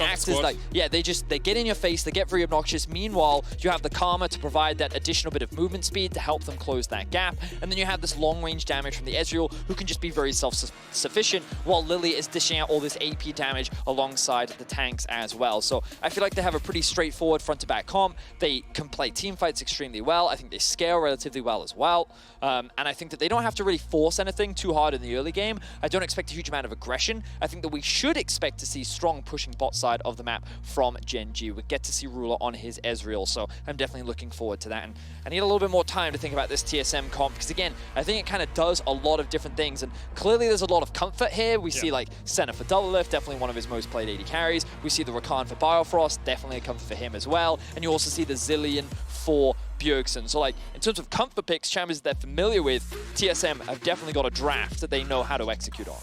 act as like, yeah, they get in your face, they get very obnoxious. Meanwhile, you have the Karma to provide that additional bit of movement speed to help them close that gap. And then you have this long-range damage from the Ezreal, who can just be very self-sufficient, while Lily is dishing out all this AP damage alongside the tanks as well. So I feel like they have a pretty straightforward front-to-back comp. They can play team fights extremely well. I think they scale relatively well as well. And I think that they don't have to really force anything too hard in the early game. I don't expect a huge amount of aggression. I think that we should expect to see strong pushing bot side of the map from Gen.G. We get to see Ruler on his Ezreal, so I'm definitely looking forward to that. And I need a little bit more time to think about this TSM comp, because again, I think it kind of does a lot of different things, and clearly there's a lot of comfort here. We see like Senna for double lift, definitely one of his most played AD carries. We see the Rakan for Biofrost, definitely a comfort for him as well. And you also see the Zillion for Bjergsen. So like, in terms of comfort picks, champions they're familiar with, TSM have definitely got a draft that they know how to execute on.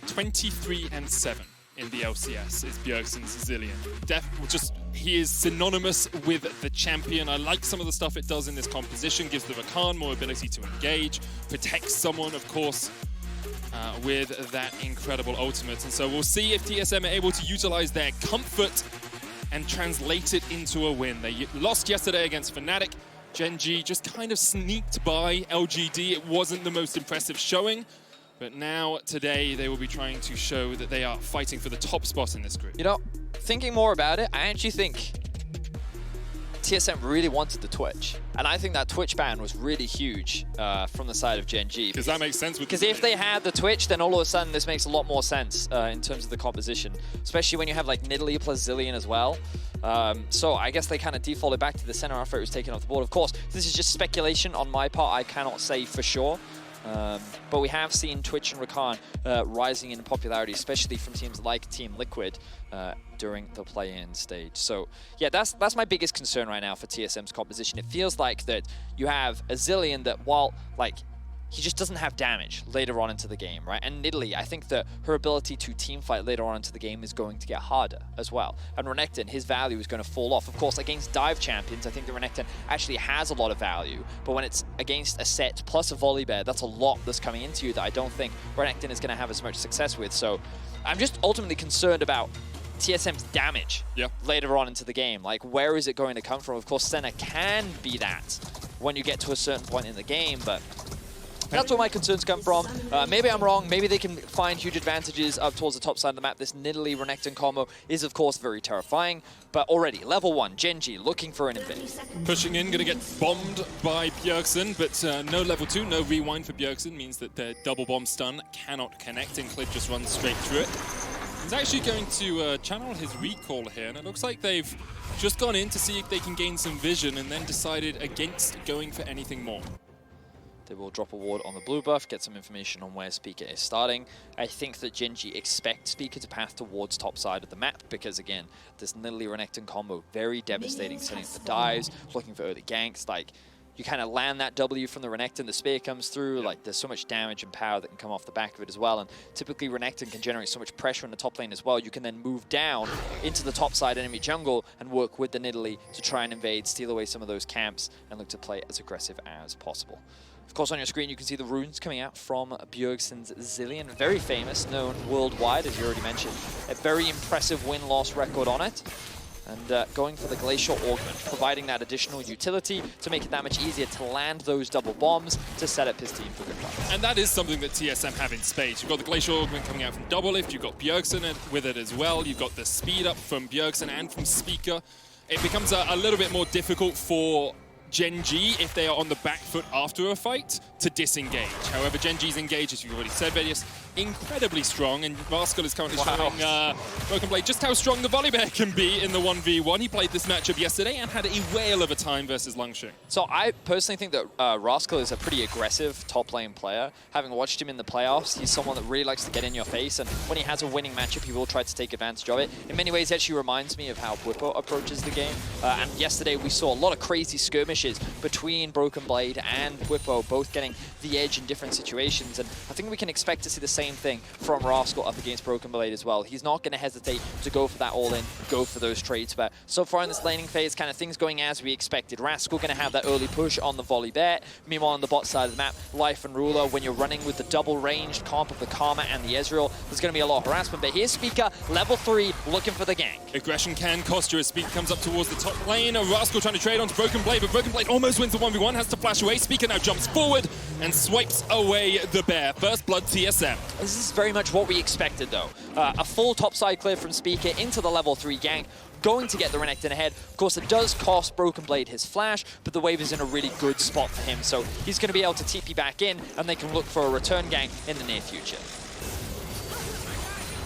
23-7 in the LCS is Bjergsen's Zillion. He is synonymous with the champion. I like some of the stuff it does in this composition, gives the Rakan more ability to engage, protects someone, of course, with that incredible ultimate. And so we'll see if TSM are able to utilize their comfort and translate it into a win. They lost yesterday against Fnatic. Gen.G just kind of sneaked by LGD. It wasn't the most impressive showing, but now today they will be trying to show that they are fighting for the top spot in this group. You know, thinking more about it, I actually think TSM really wanted the Twitch. And I think that Twitch ban was really huge from the side of Gen.G. Because that makes sense. Because if they had the Twitch, then all of a sudden this makes a lot more sense in terms of the composition. Especially when you have like Nidalee plus Zillion as well. So I guess they kind of defaulted back to the center after it was taken off the board. Of course, this is just speculation on my part. I cannot say for sure. But we have seen Twitch and Rakan rising in popularity, especially from teams like Team Liquid during the play-in stage. So yeah, that's my biggest concern right now for TSM's composition. It feels like that you have a Zillion that, while like he just doesn't have damage later on into the game, right? And Nidalee, I think that her ability to team fight later on into the game is going to get harder as well. And Renekton, his value is going to fall off. Of course, against dive champions, I think the Renekton actually has a lot of value. But when it's against a set plus a Volibear, that's a lot that's coming into you that I don't think Renekton is going to have as much success with. So I'm just ultimately concerned about TSM's damage later on into the game. Like, where is it going to come from? Of course, Senna can be that when you get to a certain point in the game, but that's where my concerns come from. Maybe I'm wrong. Maybe they can find huge advantages up towards the top side of the map. This Nidalee Renekton combo is, of course, very terrifying. But already, level 1, Gen.G looking for an invade. Pushing in, going to get bombed by Bjergsen, but no level 2, no rewind for Bjergsen means that their double bomb stun cannot connect, and Cliff just runs straight through it. He's actually going to channel his recall here, and it looks like they've just gone in to see if they can gain some vision and then decided against going for anything more. They will drop a ward on the blue buff, get some information on where Speaker is starting. I think that Gen.G expect Speaker to path towards top side of the map because, again, this Nidalee Renekton combo, very devastating, setting up the dives, looking for early ganks. Like, you kind of land that W from the Renekton, the spear comes through, like there's so much damage and power that can come off the back of it as well. And typically Renekton can generate so much pressure in the top lane as well. You can then move down into the top side enemy jungle and work with the Nidalee to try and invade, steal away some of those camps, and look to play as aggressive as possible. Of course, on your screen, you can see the runes coming out from Bjergsen's Zillion. Very famous, known worldwide, as you already mentioned. A very impressive win-loss record on it. And going for the Glacial Augment, providing that additional utility to make it that much easier to land those double bombs to set up his team for good fights. And that is something that TSM have in spades. You've got the Glacial Augment coming out from Double Lift, you've got Bjergsen with it as well, you've got the speed up from Bjergsen and from Speaker. It becomes a little bit more difficult for Gen.G, if they are on the back foot after a fight, to disengage. However, Gen.G's engage, as you've already said, Vedius, incredibly strong, and Rascal is currently showing Broken Blade just how strong the Volibear can be in the 1v1. He played this matchup yesterday and had a whale of a time versus Lungsheng. So I personally think that Rascal is a pretty aggressive top lane player. Having watched him in the playoffs, he's someone that really likes to get in your face, and when he has a winning matchup, he will try to take advantage of it. In many ways, it actually reminds me of how Bwipo approaches the game. And yesterday, we saw a lot of crazy skirmishes skirmishes between Broken Blade and Whippo, both getting the edge in different situations. And I think we can expect to see the same thing from Rascal up against Broken Blade as well. He's not going to hesitate to go for that all-in, go for those trades. But so far in this laning phase, kind of things going as we expected. Rascal going to have that early push on the volley bet. Meanwhile, on the bot side of the map, Life and Ruler, when you're running with the double-ranged comp of the Karma and the Ezreal, there's going to be a lot of harassment. But here's Speaker, level 3, looking for the gank. Aggression can cost you as Speaker comes up towards the top lane. Rascal trying to trade onto Broken Blade, but Broken Blade almost wins the 1v1, has to flash away. Speaker now jumps forward and swipes away the bear. First blood TSM. This is very much what we expected, though. A full topside clear from Speaker into the level 3 gank, going to get the Renekton ahead. Of course, it does cost Broken Blade his flash, but the wave is in a really good spot for him, so he's going to be able to TP back in, and they can look for a return gank in the near future.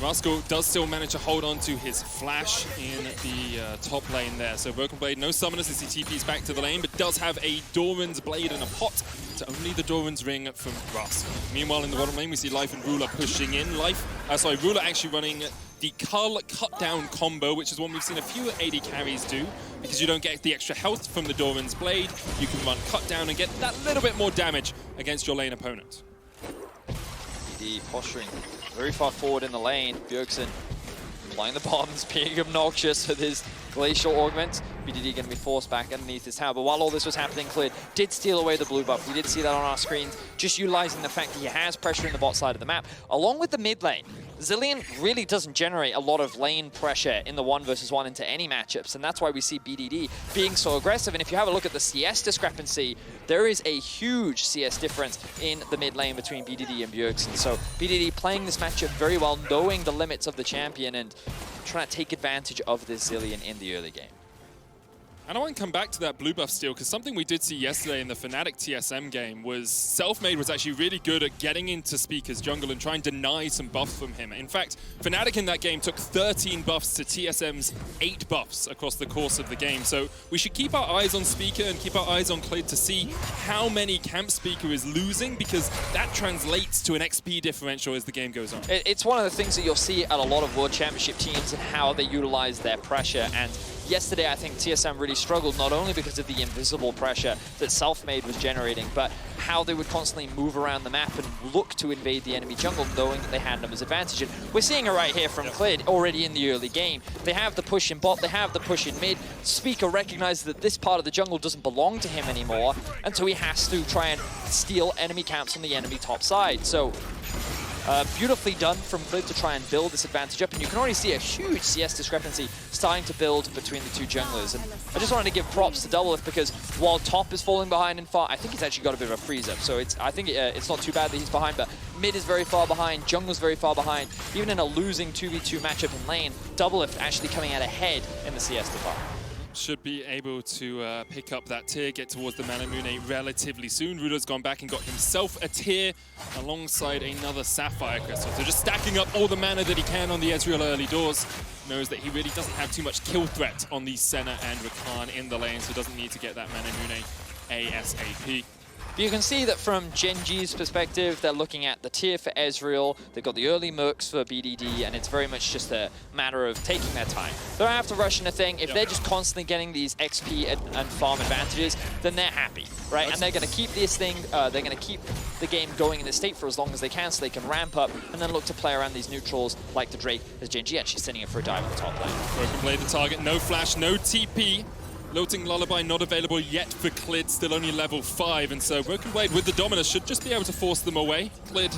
Rascal does still manage to hold on to his flash in the top lane there. So Broken Blade, no summoners as he TPs back to the lane, but does have a Doran's Blade and a pot to only the Doran's Ring from Rascal. Meanwhile, in the bottom lane, we see Life and Ruler pushing in. Ruler actually running the Cull cut down combo, which is one we've seen a few AD carries do, because you don't get the extra health from the Doran's Blade. You can run cut down and get that little bit more damage against your lane opponent. BD posturing very far forward in the lane. Bjergsen playing the bombs, being obnoxious with his glacial augment. BDD going to be forced back underneath his tower. But while all this was happening, Clid did steal away the blue buff. We did see that on our screens, just utilizing the fact that he has pressure in the bot side of the map. Along with the mid lane, Zilean really doesn't generate a lot of lane pressure in the 1v1 into any matchups, and that's why we see BDD being so aggressive. And if you have a look at the CS discrepancy, there is a huge CS difference in the mid lane between BDD and Bjergsen. So BDD playing this matchup very well, knowing the limits of the champion and trying to take advantage of this Zilean in the early game. And I want to come back to that blue buff steal, because something we did see yesterday in the Fnatic TSM game was SelfMade was actually really good at getting into Speaker's jungle and trying to deny some buffs from him. In fact, Fnatic in that game took 13 buffs to TSM's 8 buffs across the course of the game. So we should keep our eyes on Speaker and keep our eyes on Clid to see how many camp Speaker is losing, because that translates to an XP differential as the game goes on. It's one of the things that you'll see at a lot of World Championship teams and how they utilize their pressure. And yesterday, I think TSM really struggled, not only because of the invisible pressure that SelfMade was generating, but how they would constantly move around the map and look to invade the enemy jungle, knowing that they had numbers advantage. And we're seeing it right here from Clid already in the early game. They have the push in bot, they have the push in mid. Speaker recognizes that this part of the jungle doesn't belong to him anymore, and so he has to try and steal enemy camps on the enemy top side. So beautifully done from Clid to try and build this advantage up, and you can already see a huge CS discrepancy starting to build between the two junglers. And I just wanted to give props to Doublelift, because while top is falling behind in far, I think he's actually got a bit of a freeze up. So I think it's not too bad that he's behind, but mid is very far behind, jungle's very far behind. Even in a losing 2v2 matchup in lane, Doublelift actually coming out ahead in the CS department. Should be able to pick up that tier, get towards the Manamune relatively soon. Ruler's gone back and got himself a tier alongside another Sapphire Crystal. So just stacking up all the mana that he can on the Ezreal early doors. Knows that he really doesn't have too much kill threat on the Senna and Rakan in the lane, so doesn't need to get that Manamune ASAP. You can see that from Gen.G's perspective, they're looking at the tier for Ezreal, they've got the early mercs for BDD, and it's very much just a matter of taking their time. They don't have to rush into thing. If they're just constantly getting these XP and farm advantages, then they're happy, right? And they're going to keep this thing, they're going to keep the game going in this state for as long as they can, so they can ramp up and then look to play around these neutrals like the Drake, as Gen.G actually sending it for a dive on the top lane. Broken Blade the target, no flash, no TP. Lilting Lullaby not available yet for Clid, still only level 5, and so Broken Blade with the Dominus should just be able to force them away. Clid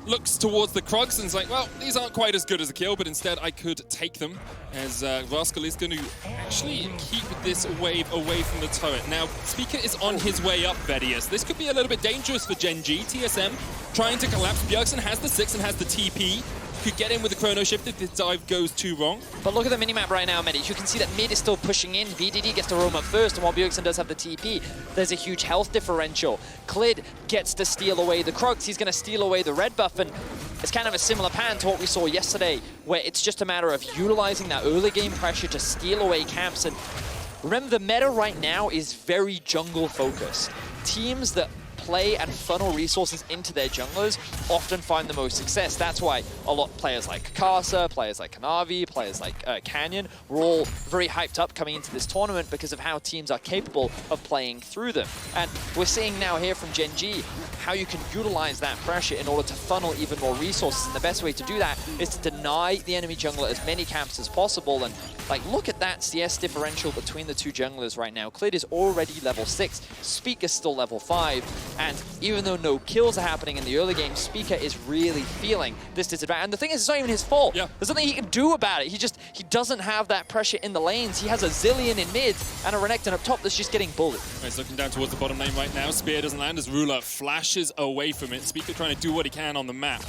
looks towards the Krugs and is like, well, these aren't quite as good as a kill, but instead I could take them, as Rascal is going to actually keep this wave away from the turret. Now, Speaker is on his way up, Vedius. This could be a little bit dangerous for Gen.G. TSM trying to collapse. Bjergsen has the 6 and has the TP. Could get in with the chrono shift if the dive goes too wrong. But look at the minimap right now, Medi. You can see that mid is still pushing in. BDD gets to roam up first, and while Bjergsen does have the TP, there's a huge health differential. Clid gets to steal away the Krugs. He's going to steal away the red buff, and it's kind of a similar pattern to what we saw yesterday, where it's just a matter of utilizing that early game pressure to steal away camps. And remember, the meta right now is very jungle focused. Teams that play and funnel resources into their junglers often find the most success. That's why a lot of players like Kasa, players like Kanavi, players like Canyon were all very hyped up coming into this tournament because of how teams are capable of playing through them. And we're seeing now here from Gen.G how you can utilize that pressure in order to funnel even more resources. And the best way to do that is to deny the enemy jungler as many camps as possible. And like, look at that CS differential between the two junglers right now. Clid is already level 6, Speaker's still level 5, and even though no kills are happening in the early game, Speaker is really feeling this disadvantage. And the thing is, it's not even his fault. Yeah. There's nothing he can do about it. He doesn't have that pressure in the lanes. He has a Zillion in mid and a Renekton up top that's just getting bullied. He's looking down towards the bottom lane right now. Spear doesn't land as Ruler flashes away from it. Speaker trying to do what he can on the map.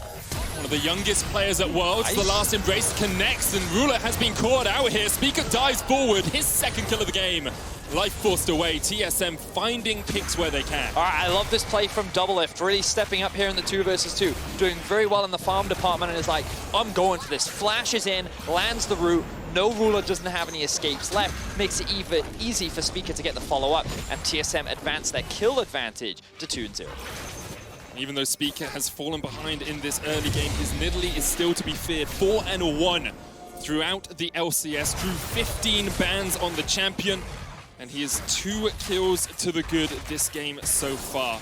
One of the youngest players at Worlds. The last embrace connects, and Ruler has been caught out here. Speaker dives forward, his second kill of the game. Life forced away. TSM finding picks where they can. All right, I love this play from Doublelift, really stepping up here in the 2 versus 2, doing very well in the farm department, and is like, I'm going for this. Flashes in, lands the root. No Ruler doesn't have any escapes left. Makes it even easy for Speaker to get the follow-up, and TSM advance their kill advantage to 2-0. Even though Speaker has fallen behind in this early game, his Nidalee is still to be feared. 4-1 throughout the LCS, drew 15 bans on the champion, and he has 2 kills to the good this game so far.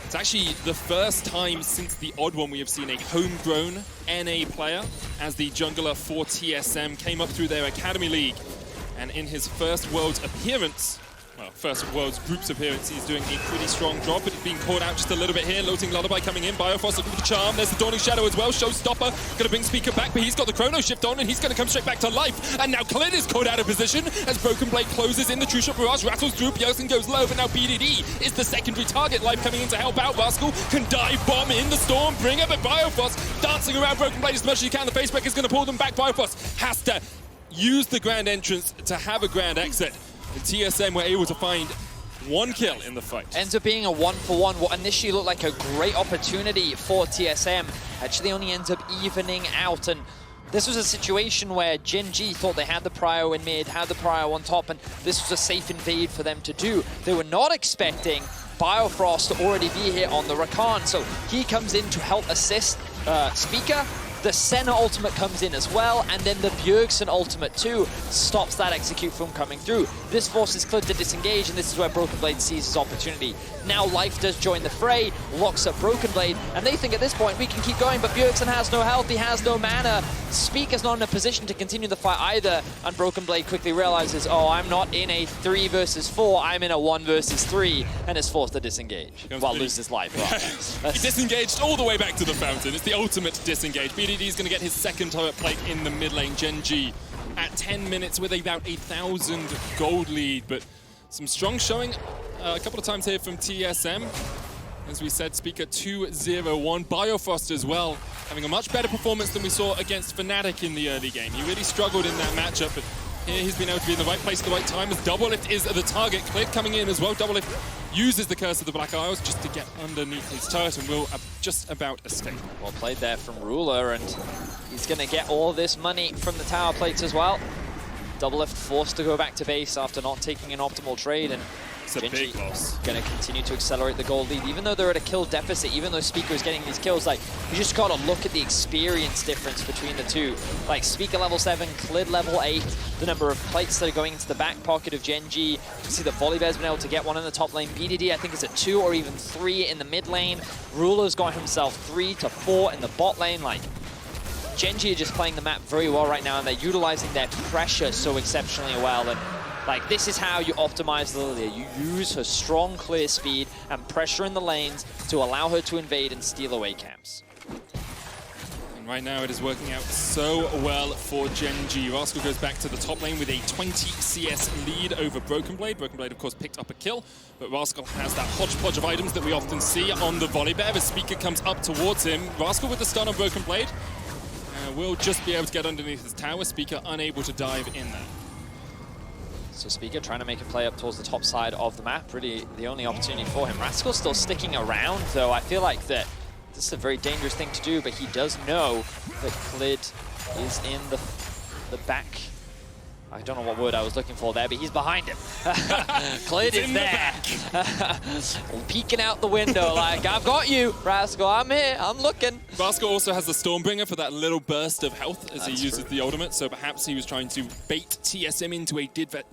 It's actually the first time since the Odd One we have seen a homegrown NA player as the jungler for TSM. Came up through their Academy League, and in his first Worlds appearance, well, first Worlds Groups appearance, he's doing a pretty strong job, but being caught out just a little bit here. Loating Lullaby coming in, Biofrost looking for the charm. There's the Dawning Shadow as well. Showstopper gonna bring Speaker back, but he's got the Chrono Shift on, and he's gonna come straight back to life. And now Clid is caught out of position as Broken Blade closes in the True Shot Barrage, rattles through, Bjergsen goes low, but now BDD is the secondary target. Life coming in to help out. Rascal can dive bomb in the storm, bring up a Biofrost, dancing around Broken Blade as much as he can. The Facebreaker is gonna pull them back. Biofrost has to use the grand entrance to have a grand exit. The TSM were able to find 1 kill in the fight. Ends up being a 1-for-1. What initially looked like a great opportunity for TSM actually only ends up evening out. And this was a situation where Gen.G thought they had the prio in mid, had the prio on top, and this was a safe invade for them to do. They were not expecting Biofrost to already be here on the Rakan, so he comes in to help assist Speaker. The Senna ultimate comes in as well, and then the Bjergsen ultimate too stops that execute from coming through. This forces Clid to disengage, and this is where Broken Blade sees his opportunity. Now Life does join the fray, locks up Broken Blade, and they think at this point we can keep going, but Bjergsen has no health, he has no mana. Speaker's not in a position to continue the fight either, and Broken Blade quickly realizes, oh, I'm not in a 3 versus 4, I'm in a 1 versus 3, and is forced to disengage while loses his life. He disengaged all the way back to the fountain. It's the ultimate disengage. BDD is going to get his second turret plate in the mid lane. Gen.G at 10 minutes with about 1,000 gold lead, but some strong showing a couple of times here from TSM. As we said, Speaker 2-0-1. Biofrost as well, having a much better performance than we saw against Fnatic in the early game. He really struggled in that matchup, but here he's been able to be in the right place at the right time as Doublelift is the target. Clid coming in as well. Doublelift uses the Curse of the Black Isles just to get underneath his turret and will just about escape. Well played there from Ruler, and he's going to get all this money from the tower plates as well. Doublelift forced to go back to base after not taking an optimal trade, and it's a big loss. Going to continue to accelerate the gold lead, even though they're at a kill deficit, even though Speaker is getting these kills. Like, you just got to look at the experience difference between the two. Like, Speaker level 7, Clid level 8, the number of plates that are going into the back pocket of Gen.G. You can see that Volibear's been able to get one in the top lane. BDD, I think, is at 2 or even 3 in the mid lane. Ruler's got himself 3 to 4 in the bot lane. Like, Gen.G are just playing the map very well right now, and they're utilizing their pressure so exceptionally well. And like, this is how you optimize Lilia. You use her strong clear speed and pressure in the lanes to allow her to invade and steal away camps. And right now it is working out so well for Gen.G. Rascal goes back to the top lane with a 20 CS lead over Broken Blade. Broken Blade, of course, picked up a kill, but Rascal has that hodgepodge of items that we often see on the Volibear. The Speaker comes up towards him. Rascal with the stun on Broken Blade will just be able to get underneath his tower. Speaker unable to dive in there. So Speaker trying to make a play up towards the top side of the map, really the only opportunity for him. Rascal's still sticking around, though. I feel like that this is a very dangerous thing to do, but he does know that Clid is in the back I don't know what word I was looking for there, but he's behind him. Clid is there. Peeking out the window like, I've got you, Rascal, I'm here, I'm looking. Rascal also has the Stormbringer for that little burst of health as he uses the ultimate, so perhaps he was trying to bait TSM into a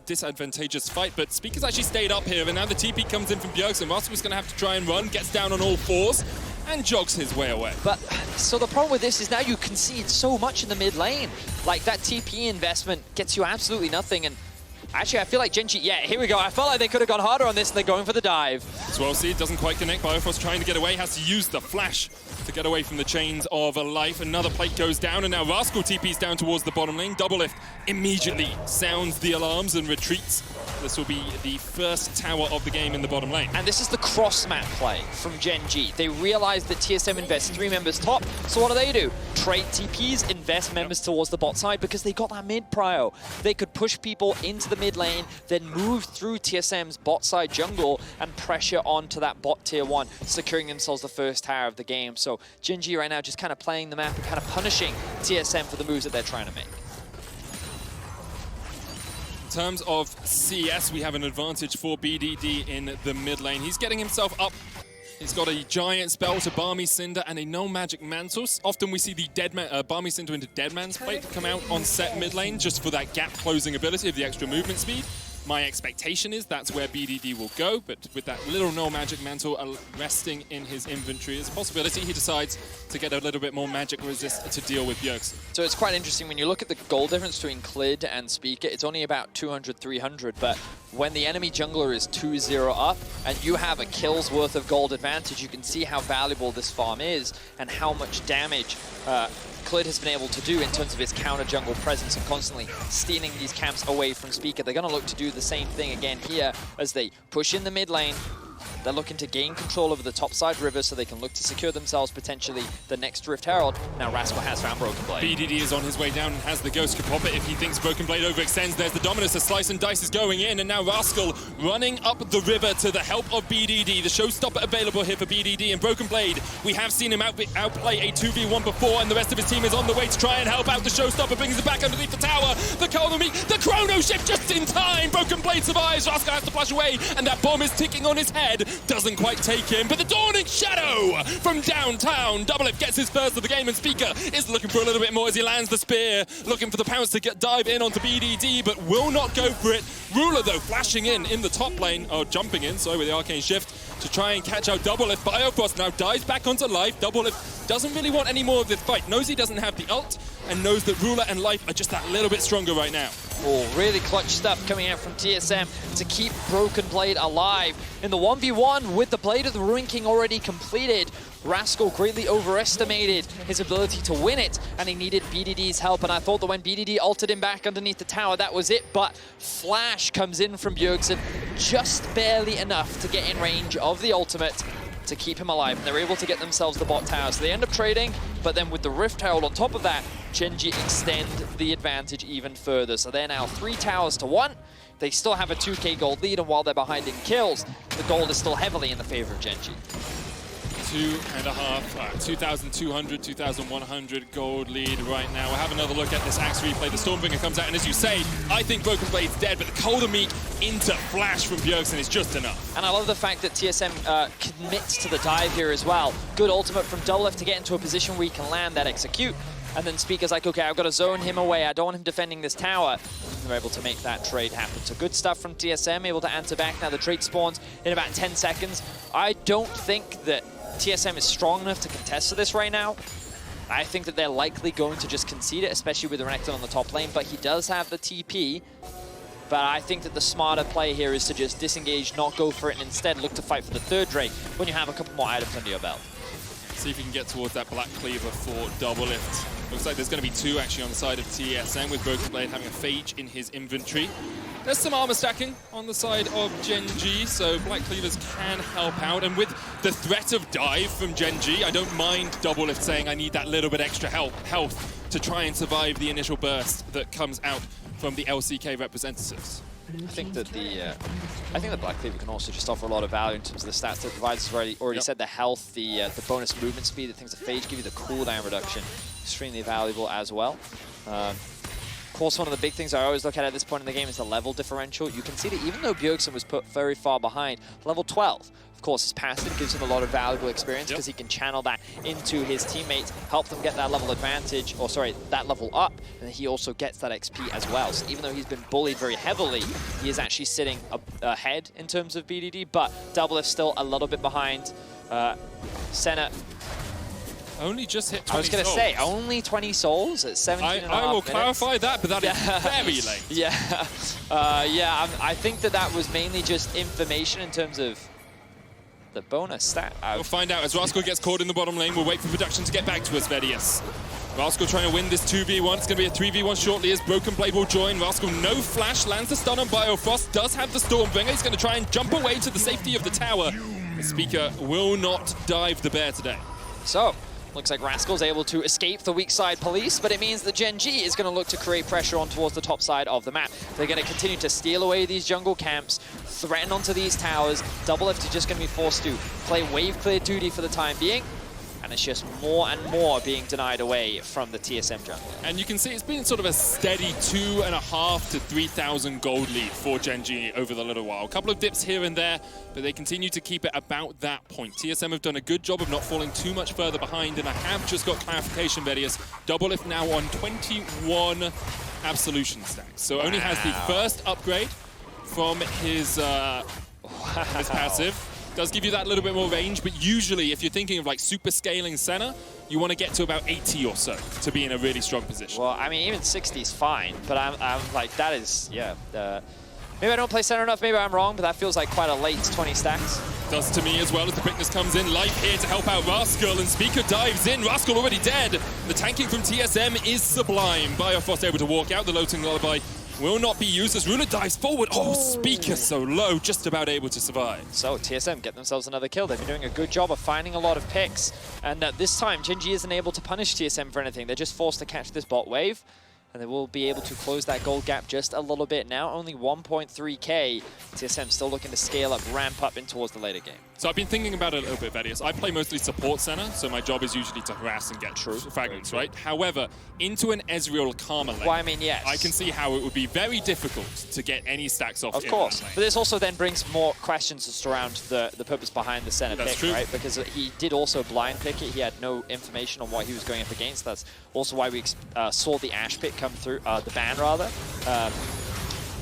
disadvantageous fight, but Speaker's actually stayed up here, and now the TP comes in from Bjergsen, and Rascal's going to have to try and run, gets down on all fours, and jogs his way away. But, so the problem with this is now you concede so much in the mid lane. Like, that TP investment gets you absolutely nothing, and actually, I feel like Gen.G, yeah, here we go. I felt like they could have gone harder on this, and they're going for the dive. Swell Seed doesn't quite connect. Biofrost trying to get away, has to use the flash to get away from the chains of a life. Another plate goes down, and now Rascal TP's down towards the bottom lane. Doublelift immediately sounds the alarms and retreats. This will be the first tower of the game in the bottom lane. And this is the cross-map play from Gen.G. They realize that TSM invests 3 members top, so what do? Trade TPs, invest members towards the bot side because they got that mid prio. They could push people into the mid lane, then move through TSM's bot side jungle and pressure onto that bot tier 1, securing themselves the first tower of the game. So Gen.G right now just kind of playing the map and kind of punishing TSM for the moves that they're trying to make. In terms of CS, we have an advantage for BDD in the mid lane. He's getting himself up. He's got a giant spell to Balmy Cinder and a no magic mantle. Often we see the Balmy Cinder into Deadman's Plate come out on set mid lane just for that gap closing ability of the extra movement speed. My expectation is that's where BDD will go, but with that little no magic mantle resting in his inventory as a possibility, he decides to get a little bit more magic resist to deal with Bjergsen. So it's quite interesting when you look at the goal difference between Clid and Speaker, it's only about 200, 300, but when the enemy jungler is 2-0 up and you have a kill's worth of gold advantage, you can see how valuable this farm is and how much damage Clid has been able to do in terms of his counter jungle presence and constantly stealing these camps away from Speaker. They're going to look to do the same thing again here as they push in the mid lane. They're looking to gain control over the topside river so they can look to secure themselves potentially the next Rift Herald. Now Rascal has found Broken Blade. BDD is on his way down and has the Ghost Pop it if he thinks Broken Blade overextends. There's the Dominus, a slice and dice is going in, and now Rascal running up the river to the help of BDD. The showstopper available here for BDD, and Broken Blade, we have seen him outplay a 2v1 before, and the rest of his team is on the way to try and help out. The showstopper brings it back underneath the tower. The Colony, the Chrono Shift just in time. Broken Blade survives. Rascal has to flash away, and that bomb is ticking on his head. Doesn't quite take him, but the Dawning Shadow from downtown. Doublelift gets his first of the game, and Speaker is looking for a little bit more as he lands the spear, looking for the pounce to dive in onto BDD, but will not go for it. Ruler, though, flashing in the top lane, or jumping in, sorry, with the Arcane Shift to try and catch out Doublelift. Biofrost now dives back onto life. Doublelift doesn't really want any more of this fight, knows he doesn't have the ult, and knows that Ruler and Life are just that little bit stronger right now. Oh, really clutch stuff coming out from TSM to keep Broken Blade alive. In the 1v1 with the Blade of the Ruin King already completed, Rascal greatly overestimated his ability to win it, and he needed BDD's help, and I thought that when BDD ulted him back underneath the tower, that was it, but Flash comes in from Bjergsen just barely enough to get in range of the ultimate to keep him alive, and they're able to get themselves the bot tower. So they end up trading, but then with the Rift Herald on top of that, Gen.G extend the advantage even further. So they're now 3 towers to 1. They still have a 2k gold lead, and while they're behind in kills, the gold is still heavily in the favor of Gen.G. 2,200, 2,100 gold lead right now. We'll have another look at this Axe replay. The Stormbringer comes out, and as you say, I think Broken Blade's dead, but the Colder Meek into Flash from Bjergsen is just enough. And I love the fact that TSM commits to the dive here as well. Good ultimate from Doublelift to get into a position where he can land that execute. And then Speaker's like, okay, I've got to zone him away. I don't want him defending this tower. And they're able to make that trade happen. So good stuff from TSM, able to answer back. Now the trade spawns in about 10 seconds. I don't think that TSM is strong enough to contest to this right now. I think that they're likely going to just concede it, especially with Renekton on the top lane, but he does have the TP. But I think that the smarter play here is to just disengage, not go for it, and instead look to fight for the third Drake when you have a couple more items under your belt. See if we can get towards that Black Cleaver for Doublelift. Looks like there's going to be 2 actually on the side of TSM, with Broken Blade having a Phage in his inventory. There's some armor stacking on the side of Gen.G, so Black Cleavers can help out. And with the threat of dive from Gen.G, I don't mind Doublelift saying I need that little bit extra health to try and survive the initial burst that comes out from the LCK representatives. I think that the Black Cleaver can also just offer a lot of value in terms of the stats that it provides. As already said, the health, the bonus movement speed, the things that Phage give you, the cooldown reduction, extremely valuable as well. course, one of the big things I always look at this point in the game is the level differential. You can see that even though Bjergsen was put very far behind, level 12, of course, his passive gives him a lot of valuable experience because he can channel that into his teammates, help them get that level advantage, or sorry, that level up, and he also gets that XP as well. So even though he's been bullied very heavily, he is actually sitting ahead in terms of BDD, but Doublelift still a little bit behind. Senna only just hit 20 I was going to say, only 20 souls at 17 and a half I will minutes. clarify that, but that is very late. Yeah, I think that was mainly just information in terms of the bonus stat. We'll find out as Rascal gets caught in the bottom lane. We'll wait for production to get back to us, Vedius. Rascal trying to win this 2v1. It's going to be a 3v1 shortly as Broken Blade will join. Rascal, no flash, lands the stun on Biofrost, does have the Stormbringer. He's going to try and jump away to the safety of the tower. The Speaker will not dive the bear today. So, looks like Rascal's able to escape the weak side police, but it means that Gen.G is going to look to create pressure on towards the top side of the map. They're going to continue to steal away these jungle camps, threaten onto these towers. Doublelift is just going to be forced to play wave clear duty for the time being, and it's just more and more being denied away from the TSM jungle. And you can see it's been sort of a steady 2.5 to 3,000 gold lead for Gen.G over the little while. A couple of dips here and there, but they continue to keep it about that point. TSM have done a good job of not falling too much further behind, and I have just got clarification, Vedius. Doublelift now on 21 Absolution stacks, so only has the first upgrade from his passive. Does give you that little bit more range, but usually if you're thinking of like super scaling Senna, you want to get to about 80 or so to be in a really strong position. Well, I mean, even 60 is fine, but I'm like, that is, yeah. Maybe I don't play Senna enough, maybe I'm wrong, but that feels like quite a late 20 stacks. Does to me as well as the quickness comes in. Life here to help out Rascal, and Speaker dives in. Rascal already dead. The tanking from TSM is sublime. Biofrost able to walk out. The Loathing Lullaby will not be used as Ruler dives forward. Oh, Speaker so low, just about able to survive. So TSM get themselves another kill. They've been doing a good job of finding a lot of picks. And this time, Gen.G isn't able to punish TSM for anything. They're just forced to catch this bot wave. And they will be able to close that gold gap just a little bit. Now only 1.3k. TSM still looking to scale up, ramp up in towards the later game. So I've been thinking about it a little bit, Vedius. I play mostly support Senna, so my job is usually to harass and get fragments, right? However, into an Ezreal Karma lane, well, I mean, yes. I can see how it would be very difficult to get any stacks off. Of course, but this also then brings more questions just around the purpose behind the Senna pick, right? Because he did also blind pick it. He had no information on what he was going up against. That's also why we saw the Ashe pick come through, the ban rather.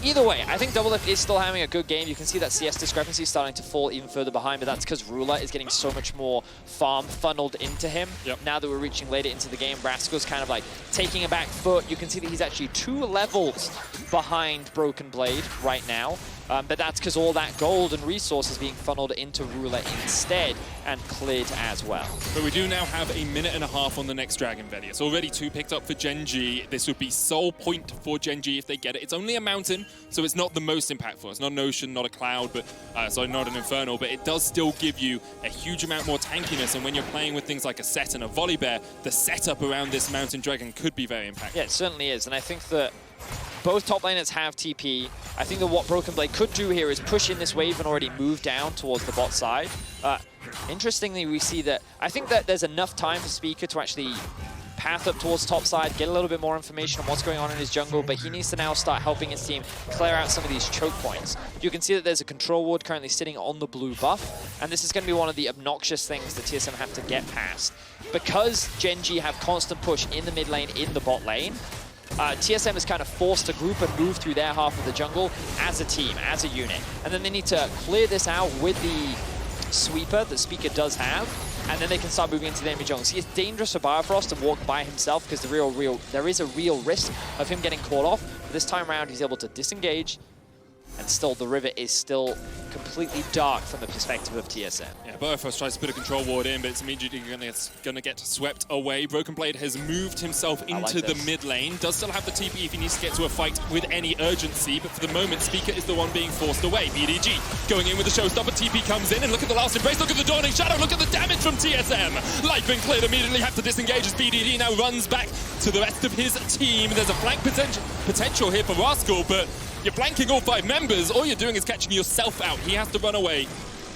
Either way, I think Doublelift is still having a good game. You can see that CS discrepancy starting to fall even further behind, but that's because Ruler is getting so much more farm funneled into him. Now that we're reaching later into the game, Rascal's kind of like taking a back foot. You can see that he's actually 2 levels behind Broken Blade right now. But that's because all that gold and resource is being funneled into Ruler instead and cleared as well. But we do now have a minute and a half on the next Dragon, Vedius. Already 2 picked up for Gen.G. This would be sole point for Gen.G if they get it. It's only a mountain, so it's not the most impactful. It's not an ocean, not a cloud, but sorry, not an infernal, but it does still give you a huge amount more tankiness. And when you're playing with things like a Set and a Volibear, the setup around this mountain dragon could be very impactful. Yeah, it certainly is. And I think that both top laners have TP. I think that what Broken Blade could do here is push in this wave and already move down towards the bot side. Interestingly, we see that I think that there's enough time for Speaker to actually path up towards top side, get a little bit more information on what's going on in his jungle, but he needs to now start helping his team clear out some of these choke points. You can see that there's a control ward currently sitting on the blue buff, and this is going to be one of the obnoxious things that TSM have to get past. Because Gen.G have constant push in the mid lane, in the bot lane, TSM is kind of forced to group and move through their half of the jungle as a team, as a unit. And then they need to clear this out with the sweeper that Speaker does have, and then they can start moving into the enemy jungle. See, it's dangerous for Biofrost to walk by himself because there is a real risk of him getting caught off. But this time around, he's able to disengage, and still the river is still completely dark from the perspective of TSM. Yeah, Biofrost tries to put a control ward in, but it's immediately going to get swept away. Broken Blade has moved himself into the mid lane. Does still have the TP if he needs to get to a fight with any urgency, but for the moment, Speaker is the one being forced away. BDG going in with the showstopper. TP comes in, and look at the last embrace. Look at the Dawning Shadow. Look at the damage from TSM. Life been cleared. Immediately have to disengage as BDD now runs back to the rest of his team. There's a flank potential here for Rascal, but you're flanking all 5 members. All you're doing is catching yourself out. He has to run away.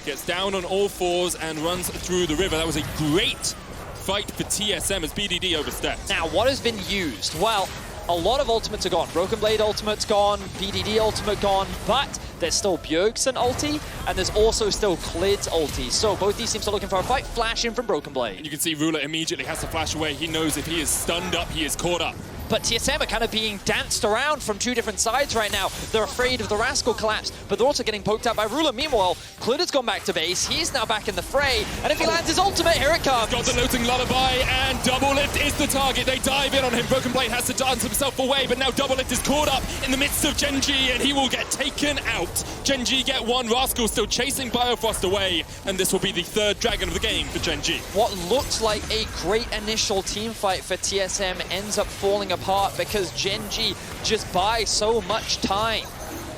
Gets down on all 4s and runs through the river. That was a great fight for TSM as BDD overstepped. Now, what has been used? Well, a lot of ultimates are gone. Broken Blade ultimate's gone, BDD ultimate gone, but there's still Bjergsen ulti, and there's also still Klid's ulti. So both these teams are looking for a fight. Flash in from Broken Blade. And you can see Ruler immediately has to flash away. He knows if he is stunned up, he is caught up. But TSM are kind of being danced around from two different sides right now. They're afraid of the Rascal collapse, but they're also getting poked out by Ruler. Meanwhile, Klid has gone back to base. He's now back in the fray, and if he lands his ultimate, here it comes. Got the Looting Lullaby, and Double Lift is the target. They dive in on him. Broken Blade has to dance himself away, but now Double Lift is caught up in the midst of GEN.G, and he will get taken out. GEN.G get one. Rascal still chasing Biofrost away, and this will be the third dragon of the game for GEN.G. What looked like a great initial team fight for TSM ends up falling apart because GEN.G just buys so much time.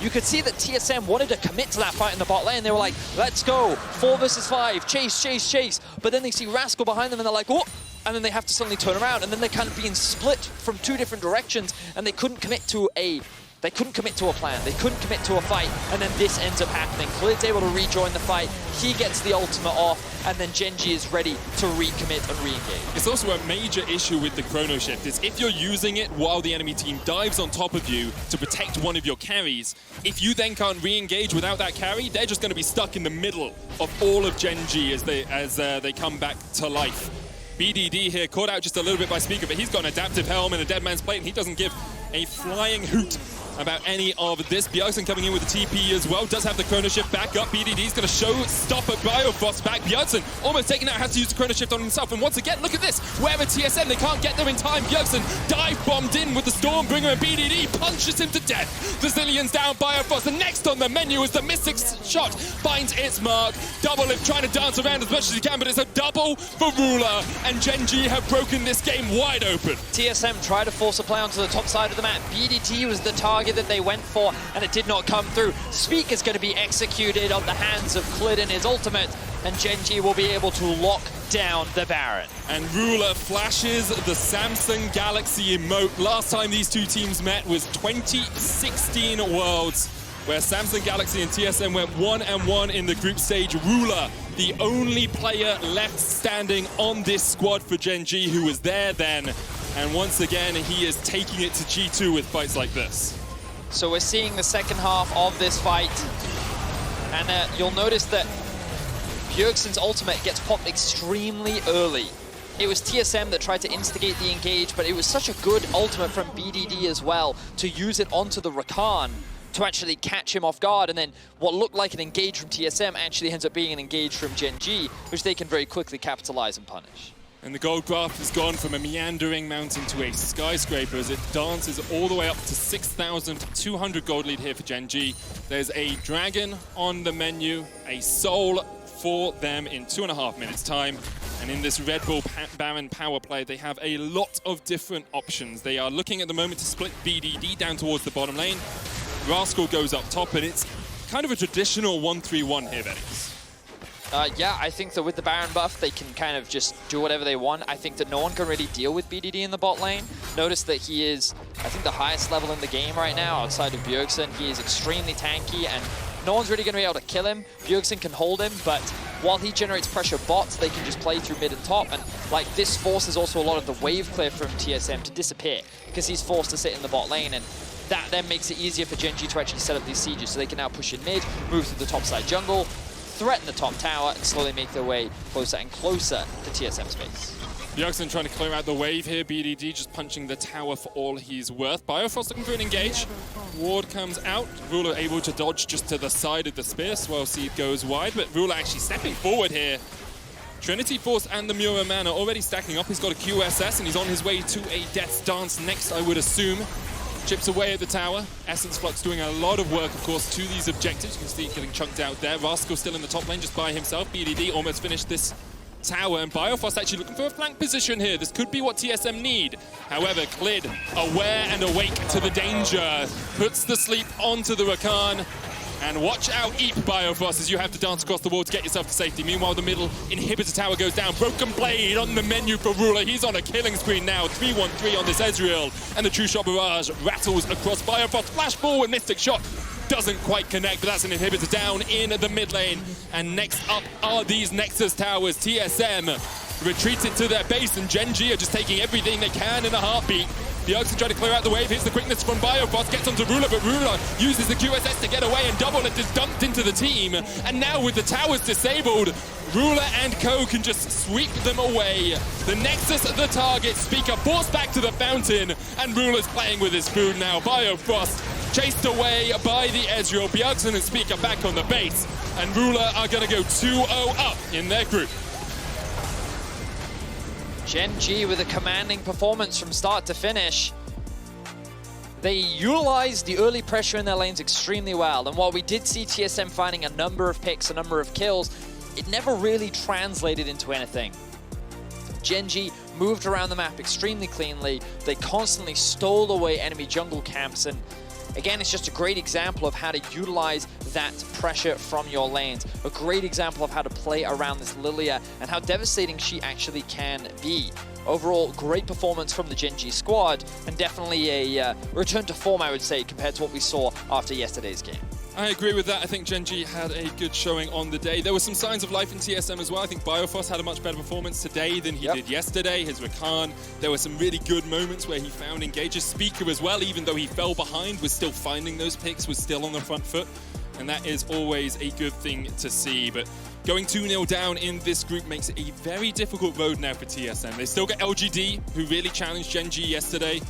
You could see that TSM wanted to commit to that fight in the bot lane. They were like, let's go, 4 versus 5, chase, chase, chase. But then they see Rascal behind them and they're like, oh, and then they have to suddenly turn around, and then they're kind of being split from two different directions, and they couldn't commit to a plan, they couldn't commit to a fight, and then this ends up happening. Klid's able to rejoin the fight, he gets the ultimate off, and then GEN.G is ready to recommit and re-engage. It's also a major issue with the Chrono Shift, is if you're using it while the enemy team dives on top of you to protect one of your carries, if you then can't re-engage without that carry, they're just going to be stuck in the middle of all of GEN.G as they come back to life. BDD here, caught out just a little bit by Speaker, but he's got an adaptive helm and a dead man's plate, and he doesn't give a flying hoot about any of this. Bjergsen coming in with the TP as well, does have the Chrono Shift back up. BDD's going to show stop at Biofrost back. Bjergsen almost taken out, has to use the Chrono Shift on himself. And once again, look at this, wherever TSM, they can't get there in time. Bjergsen dive bombed in with the Stormbringer, and BDD punches him to death. The Zillion's down, Biofrost, and next on the menu is the Mystic Shot, finds its mark. Double Lift trying to dance around as much as he can, but it's a double for Ruler, and GEN.G have broken this game wide open. TSM tried to force a play onto the top side of the map. BDD was the target that they went for, and it did not come through. Speak is going to be executed on the hands of Klid in his ultimate, and GEN.G will be able to lock down the Baron. And Ruler flashes the Samsung Galaxy emote. Last time these two teams met was 2016 Worlds, where Samsung Galaxy and TSM went 1-1 in the group stage. Ruler, the only player left standing on this squad for GEN.G who was there then. And once again, he is taking it to G2 with fights like this. So we're seeing the second half of this fight, and you'll notice that Bjergsen's ultimate gets popped extremely early. It was TSM that tried to instigate the engage, but it was such a good ultimate from BDD as well to use it onto the Rakan to actually catch him off guard, and then what looked like an engage from TSM actually ends up being an engage from GEN.G, which they can very quickly capitalize and punish. And the gold graph has gone from a meandering mountain to a skyscraper as it dances all the way up to 6,200 gold lead here for GEN.G. There's a dragon on the menu, a soul for them in 2.5 minutes time. And in this Red Bull Baron power play, they have a lot of different options. They are looking at the moment to split BDD down towards the bottom lane. Rascal goes up top, and it's kind of a traditional 1-3-1 here, Benny. Yeah, I think that with the Baron buff, they can kind of just do whatever they want. I think that no one can really deal with BDD in the bot lane. Notice that he is, I think, the highest level in the game right now outside of Bjergsen. He is extremely tanky, and no one's really going to be able to kill him. Bjergsen can hold him, but while he generates pressure bots, they can just play through mid and top. And like this forces also a lot of the wave clear from TSM to disappear because he's forced to sit in the bot lane, and that then makes it easier for GEN.G to actually set up these sieges, so they can now push in mid, move through the top side jungle, threaten the top tower, and slowly make their way closer and closer to TSM space. Bjergsen trying to clear out the wave here. BDD just punching the tower for all he's worth. Biofrost looking for an engage. Ward comes out. Ruler able to dodge just to the side of the spear. Swell Seed goes wide, but Ruler actually stepping forward here. Trinity Force and the Mura Man are already stacking up. He's got a QSS, and he's on his way to a Death's Dance next, I would assume. Chips away at the tower. Essence Flux doing a lot of work, of course, to these objectives. You can see getting chunked out there. Rascal still in the top lane just by himself. BDD almost finished this tower, and Biofrost actually looking for a flank position here. This could be what TSM need. However, Klid, aware and awake to the danger, puts the sleep onto the Rakan. And watch out, Eep, Biofrost, as you have to dance across the wall to get yourself to safety. Meanwhile, the middle inhibitor tower goes down. Broken Blade on the menu for Ruler. He's on a killing screen now. 3-1-3 on this Ezreal. And the True Shot Barrage rattles across Biofrost. Flash forward, Mystic Shot. Doesn't quite connect, but that's an inhibitor down in the mid lane. And next up are these Nexus towers. TSM retreated to their base, and GEN.G are just taking everything they can in a heartbeat. Bjergsen trying to clear out the wave. Here's the quickness from Bioboss. Gets onto Ruler, but Ruler uses the QSS to get away, and Double Lift is dumped into the team. And now with the towers disabled, Ruler and Co can just sweep them away. The Nexus, the target, Speaker forced back to the fountain, and Ruler's playing with his food now. Biofrost chased away by the Ezreal. Bjergsen and Speaker back on the base, and Ruler are going to go 2-0 up in their group. Gen.G with a commanding performance from start to finish. They utilized the early pressure in their lanes extremely well, and while we did see TSM finding a number of picks, a number of kills, it never really translated into anything. Gen.G moved around the map extremely cleanly. They constantly stole away enemy jungle camps, and again, it's just a great example of how to utilize that pressure from your lanes. A great example of how to play around this Lilia and how devastating she actually can be. Overall, great performance from the Gen.G squad, and definitely a return to form, I would say, compared to what we saw after yesterday's game. I agree with that. I think Gen.G had a good showing on the day. There were some signs of life in TSM as well. I think Biofrost had a much better performance today than he did yesterday. His Rakan, there were some really good moments where he found engages. Speaker as well, even though he fell behind, was still finding those picks, was still on the front foot. And that is always a good thing to see. But going 2-0 down in this group makes it a very difficult road now for TSM. They still get LGD, who really challenged Gen.G yesterday.